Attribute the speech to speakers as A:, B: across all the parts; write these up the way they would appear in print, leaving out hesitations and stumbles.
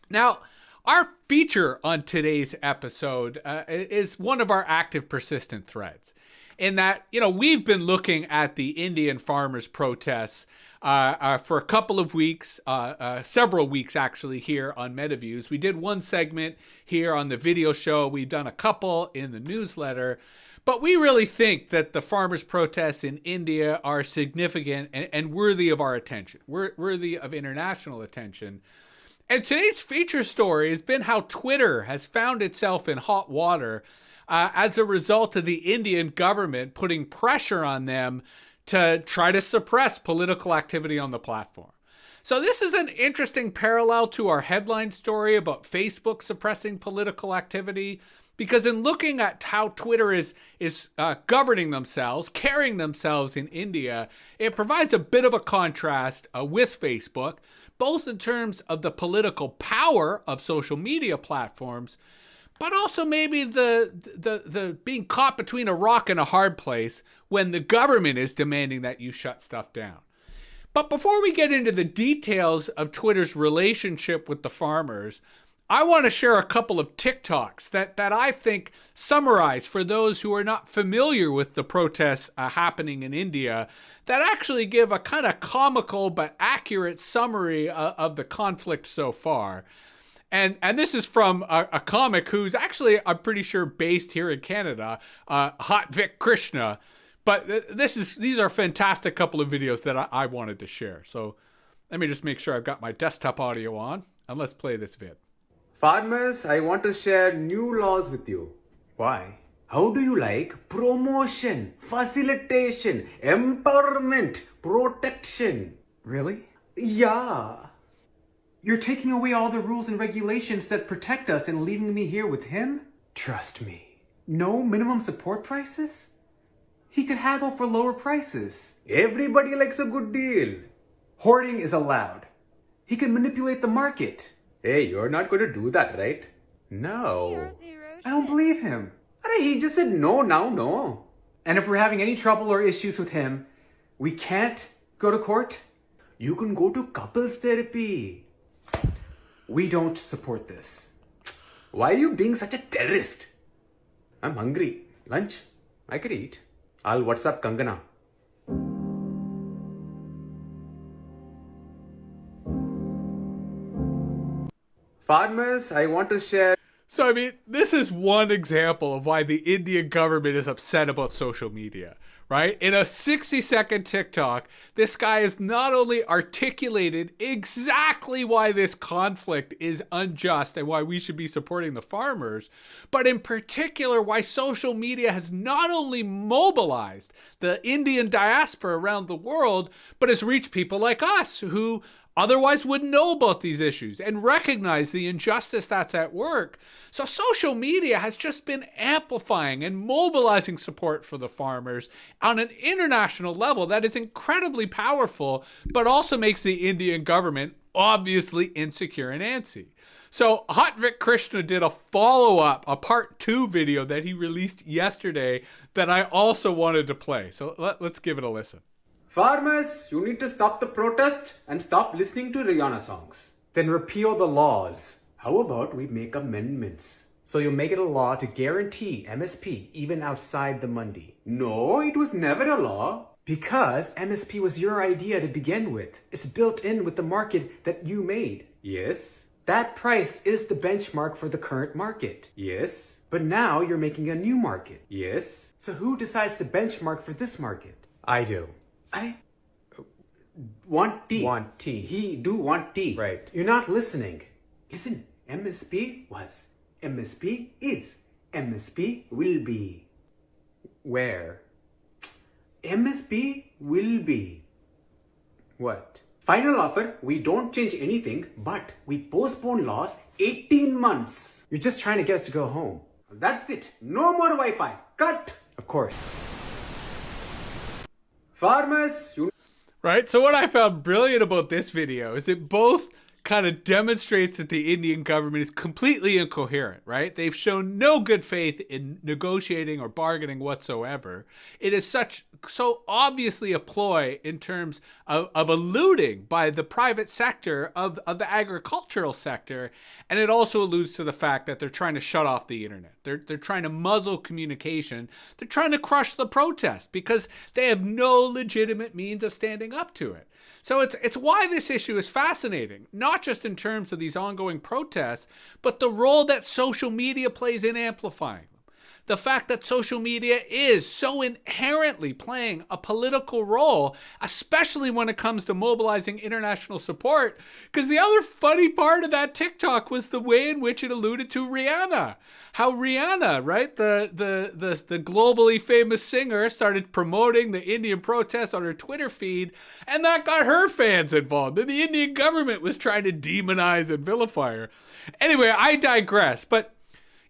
A: Now, our feature on today's episode is one of our active persistent threads. In that, we've been looking at the Indian farmers' protests for a couple of weeks, several weeks actually, here on MetaViews. We did one segment here on the video show. We've done a couple in the newsletter. But we really think that the farmers' protests in India are significant and worthy of our attention, worthy of international attention. And today's feature story has been how Twitter has found itself in hot water as a result of the Indian government putting pressure on them to try to suppress political activity on the platform. So this is an interesting parallel to our headline story about Facebook suppressing political activity, because in looking at how Twitter is governing themselves, carrying themselves in India, it provides a bit of a contrast with Facebook, both in terms of the political power of social media platforms, but also maybe the being caught between a rock and a hard place when the government is demanding that you shut stuff down. But before we get into the details of Twitter's relationship with the farmers, I want to share a couple of Tik Toks that I think summarize, for those who are not familiar with the protests happening in India, that actually give a kind of comical but accurate summary of the conflict so far. And this is from a comic who's actually, I'm pretty sure, based here in Canada, Hot Vic Krishna. But these are a fantastic couple of videos that I wanted to share. So let me just make sure I've got my desktop audio on, and let's play this vid.
B: Farmers, I want to share new laws with you. Why? How do you like promotion, facilitation, empowerment, protection? Really? Yeah. You're taking away all the rules and regulations that protect us and leaving me here with him? Trust me. No minimum support prices? He could haggle for lower prices. Everybody likes a good deal. Hoarding is allowed. He can manipulate the market. Hey, you're not going to do that, right? No. I don't believe him. He just said no. And if we're having any trouble or issues with him, we can't go to court? You can go to couples therapy. We don't support this. Why are you being such a terrorist? I'm hungry. Lunch? I could eat. I'll WhatsApp Kangana. Farmers, I want to share.
A: So, I mean, this is one example of why the Indian government is upset about social media, right? In a 60-second TikTok, this guy has not only articulated exactly why this conflict is unjust and why we should be supporting the farmers, but in particular why social media has not only mobilized the Indian diaspora around the world, but has reached people like us who otherwise wouldn't know about these issues and recognize the injustice that's at work. So social media has just been amplifying and mobilizing support for the farmers on an international level that is incredibly powerful, but also makes the Indian government obviously insecure and antsy. So Hot Vic Krishna did a follow-up, a part 2 video that he released yesterday that I also wanted to play. So let's give it a listen.
B: Farmers, you need to stop the protest and stop listening to Rihanna songs. Then repeal the laws. How about we make amendments? So you make it a law to guarantee MSP even outside the mandi. No, it was never a law. Because MSP was your idea to begin with. It's built in with the market that you made. Yes. That price is the benchmark for the current market. Yes. But now you're making a new market. Yes. So who decides the benchmark for this market? I do. I want tea. Want tea. He do want tea. Right. You're not listening. Listen, MSP was. MSP is. MSP will be. Where? MSP will be. What? Final offer, we don't change anything, but we postpone laws 18 months. You're just trying to get us to go home. That's it. No more Wi-Fi. Cut. Of course. Farmers, you...
A: Right? So what I found brilliant about this video is it both kind of demonstrates that the Indian government is completely incoherent, right? They've shown no good faith in negotiating or bargaining whatsoever. It is so obviously a ploy in terms of alluding by the private sector of the agricultural sector. And it also alludes to the fact that they're trying to shut off the internet. They're trying to muzzle communication. They're trying to crush the protest because they have no legitimate means of standing up to it. So it's why this issue is fascinating, not just in terms of these ongoing protests, but the role that social media plays in amplifying them. The fact that social media is so inherently playing a political role, especially when it comes to mobilizing international support. Because the other funny part of that TikTok was the way in which it alluded to Rihanna. How Rihanna, right, the globally famous singer, started promoting the Indian protests on her Twitter feed, and that got her fans involved. And the Indian government was trying to demonize and vilify her. Anyway, I digress. But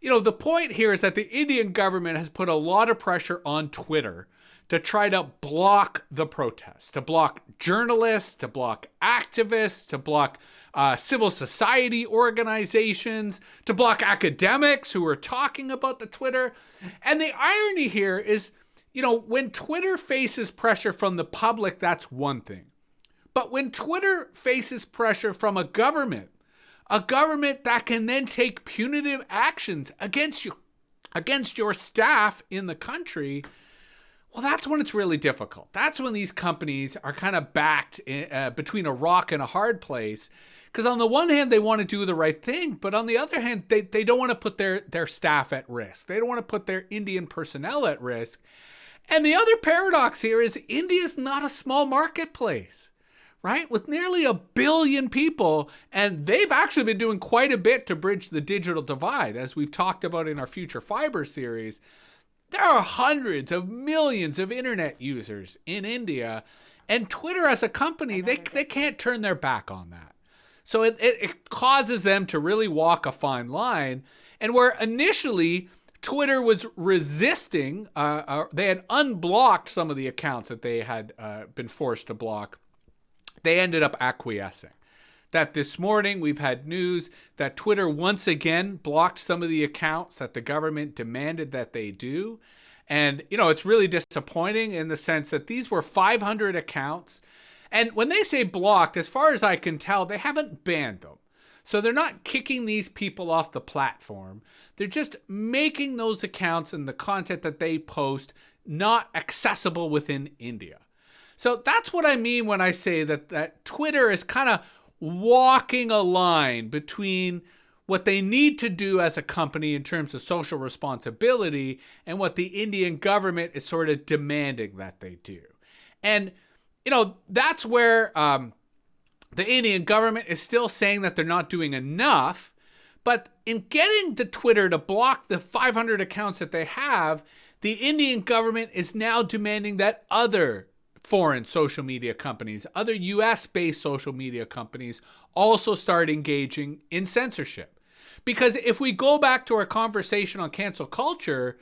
A: the point here is that the Indian government has put a lot of pressure on Twitter to try to block the protests, to block journalists, to block activists, to block civil society organizations, to block academics who are talking about the Twitter. And the irony here is, when Twitter faces pressure from the public, that's one thing. But when Twitter faces pressure from a government that can then take punitive actions against your staff in the country, well, that's when it's really difficult. That's when these companies are kind of backed between a rock and a hard place. Because on the one hand, they want to do the right thing, but on the other hand, they don't want to put their staff at risk. They don't want to put their Indian personnel at risk. And the other paradox here is India is not a small marketplace, right? With nearly 1 billion people, and they've actually been doing quite a bit to bridge the digital divide, as we've talked about in our Future Fiber series. There are hundreds of millions of internet users in India, and Twitter as a company, they can't turn their back on that. So it causes them to really walk a fine line. And where initially Twitter was resisting, they had unblocked some of the accounts that they had been forced to block, they ended up acquiescing. That this morning we've had news that Twitter once again blocked some of the accounts that the government demanded that they do. And, it's really disappointing in the sense that these were 500 accounts. And when they say blocked, as far as I can tell, they haven't banned them. So they're not kicking these people off the platform. They're just making those accounts and the content that they post not accessible within India. So that's what I mean when I say that Twitter is kind of walking a line between what they need to do as a company in terms of social responsibility and what the Indian government is sort of demanding that they do. And that's where the Indian government is still saying that they're not doing enough. But in getting the Twitter to block the 500 accounts that they have, the Indian government is now demanding that other foreign social media companies, other US-based social media companies, also start engaging in censorship. Because if we go back to our conversation on cancel culture,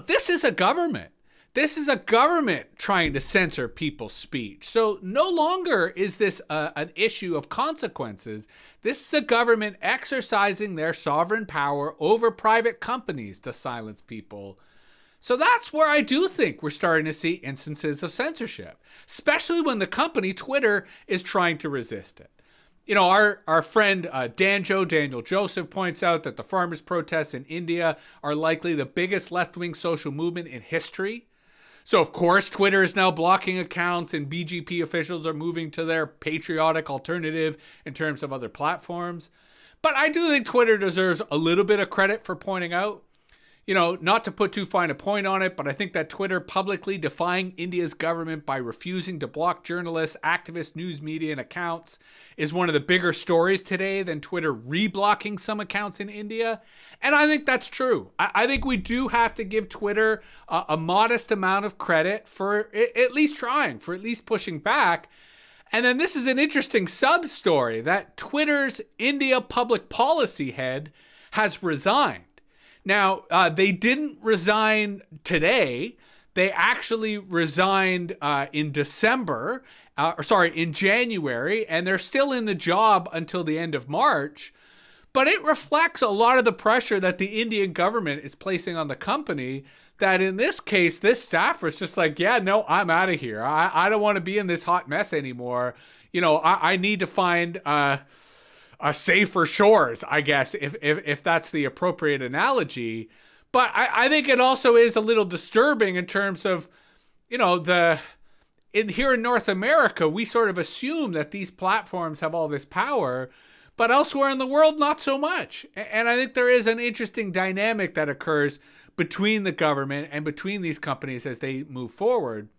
A: this is a government. This is a government trying to censor people's speech. So no longer is this an issue of consequences. This is a government exercising their sovereign power over private companies to silence people. So that's where I do think we're starting to see instances of censorship, especially when the company Twitter is trying to resist it. Our friend Daniel Joseph points out that the farmers' protests in India are likely the biggest left-wing social movement in history. So, of course, Twitter is now blocking accounts and BJP officials are moving to their patriotic alternative in terms of other platforms. But I do think Twitter deserves a little bit of credit for pointing out, not to put too fine a point on it, but I think that Twitter publicly defying India's government by refusing to block journalists, activists, news media, and accounts is one of the bigger stories today than Twitter reblocking some accounts in India. And I think that's true. I think we do have to give Twitter a modest amount of credit for at least trying, for at least pushing back. And then this is an interesting sub-story that Twitter's India public policy head has resigned. Now, they didn't resign today. They actually resigned in December in January, and they're still in the job until the end of March. But it reflects a lot of the pressure that the Indian government is placing on the company, that in this case, this staff was just like, yeah, no, I'm out of here. I don't want to be in this hot mess anymore. I need to find a safer shores, I guess, if that's the appropriate analogy. But I think it also is a little disturbing in terms of, here in North America, we sort of assume that these platforms have all this power, but elsewhere in the world, not so much. And I think there is an interesting dynamic that occurs between the government and between these companies as they move forward.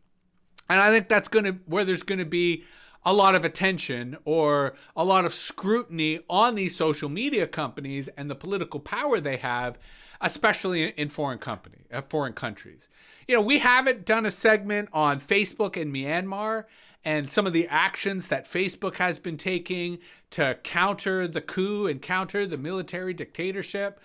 A: And I think that's where there's going to be a lot of attention or a lot of scrutiny on these social media companies and the political power they have, especially in foreign countries. We haven't done a segment on Facebook in Myanmar and some of the actions that Facebook has been taking to counter the coup and counter the military dictatorship.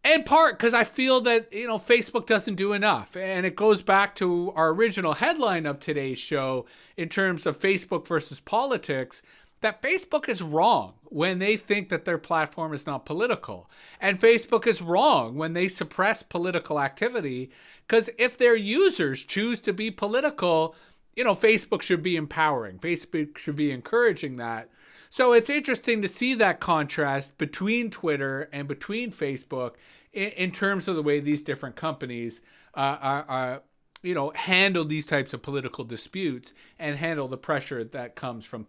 A: In part because I feel that, Facebook doesn't do enough. And it goes back to our original headline of today's show in terms of Facebook versus politics, that Facebook is wrong when they think that their platform is not political. And Facebook is wrong when they suppress political activity, because if their users choose to be political, Facebook should be empowering. Facebook should be encouraging that. So it's interesting to see that contrast between Twitter and between Facebook in terms of the way these different companies handle these types of political disputes and handle the pressure that comes from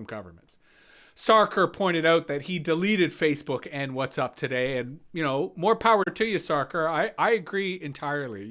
A: governments. Sarkar pointed out that he deleted Facebook and What's Up Today, and more power to you, Sarkar. I agree entirely.